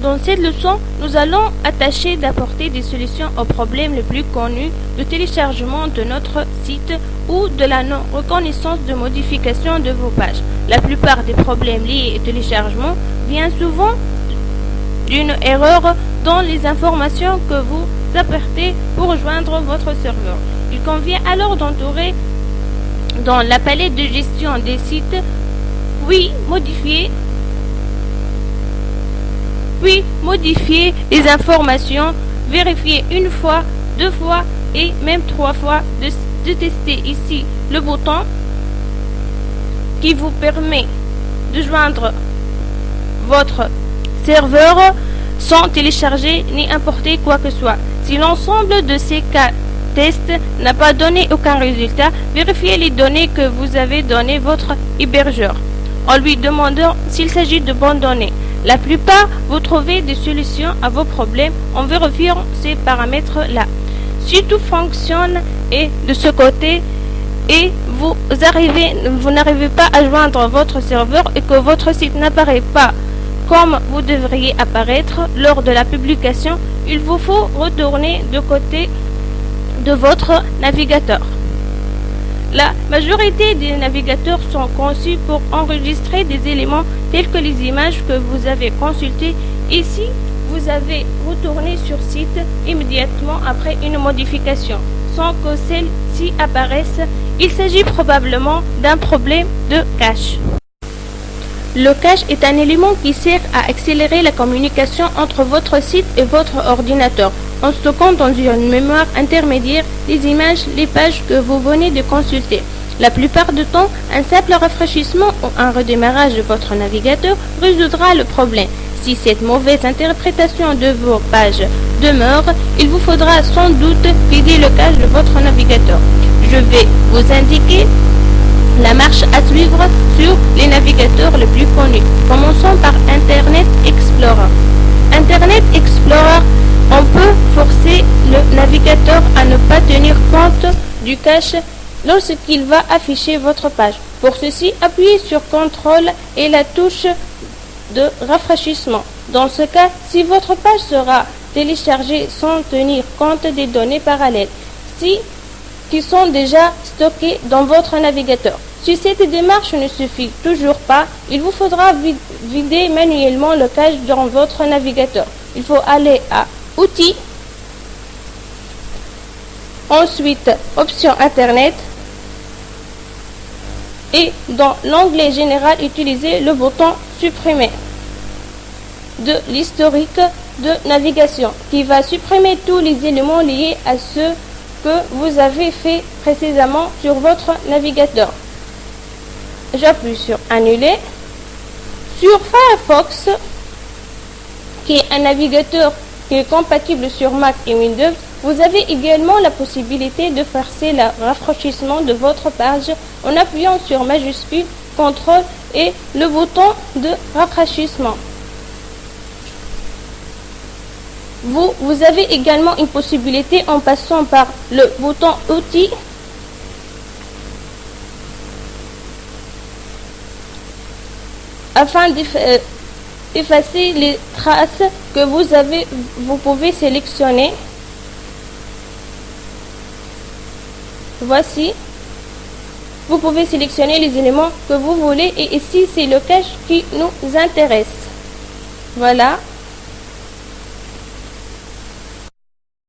Dans cette leçon, nous allons tâcher d'apporter des solutions aux problèmes les plus connus de téléchargement de notre site ou de la non-reconnaissance de modification de vos pages. La plupart des problèmes liés au téléchargement viennent souvent d'une erreur dans les informations que vous apportez pour rejoindre votre serveur. Il convient alors d'entourer dans la palette de gestion des sites, puis modifier les informations, vérifier une fois, deux fois et même trois fois, de tester ici le bouton qui vous permet de joindre votre serveur sans télécharger ni importer quoi que ce soit. Si l'ensemble de ces cas tests n'a pas donné aucun résultat, vérifiez les données que vous avez données votre hébergeur en lui demandant s'il s'agit de bonnes données. La plupart, vous trouvez des solutions à vos problèmes en vérifiant ces paramètres-là. Si tout fonctionne et de ce côté et vous n'arrivez pas à joindre votre serveur et que votre site n'apparaît pas comme vous devriez apparaître lors de la publication, il vous faut retourner de côté de votre navigateur. La majorité des navigateurs sont conçus pour enregistrer des éléments tels que les images que vous avez consultées et si vous avez retourné sur site immédiatement après une modification sans que celle-ci apparaisse, il s'agit probablement d'un problème de cache. Le cache est un élément qui sert à accélérer la communication entre votre site et votre ordinateur en stockant dans une mémoire intermédiaire les images, les pages que vous venez de consulter. La plupart du temps, un simple rafraîchissement ou un redémarrage de votre navigateur résoudra le problème. Si cette mauvaise interprétation de vos pages demeure, il vous faudra sans doute vider le cache de votre navigateur. Je vais vous indiquer la marche à suivre sur les navigateurs les plus connus. Commençons par Internet Explorer. Internet Explorer, on peut forcer le navigateur à ne pas tenir compte du cache lorsqu'il va afficher votre page. Pour ceci, appuyez sur CTRL et la touche de rafraîchissement. Dans ce cas, si votre page sera téléchargée sans tenir compte des données parallèles qui sont déjà stockées dans votre navigateur. Si cette démarche ne suffit toujours pas, il vous faudra vider manuellement le cache dans votre navigateur. Il faut aller à Outils, ensuite Options Internet et dans l'onglet Général, utilisez le bouton Supprimer de l'historique de navigation qui va supprimer tous les éléments liés à ceux que vous avez fait précédemment sur votre navigateur. J'appuie sur Annuler. Sur Firefox, qui est un navigateur qui est compatible sur Mac et Windows, vous avez également la possibilité de forcer le rafraîchissement de votre page en appuyant sur majuscule, CTRL et le bouton de rafraîchissement. Vous avez également une possibilité en passant par le bouton Outils afin d'effacer les traces que vous pouvez sélectionner. Voici, vous pouvez sélectionner les éléments que vous voulez et ici c'est le cache qui nous intéresse. Voilà.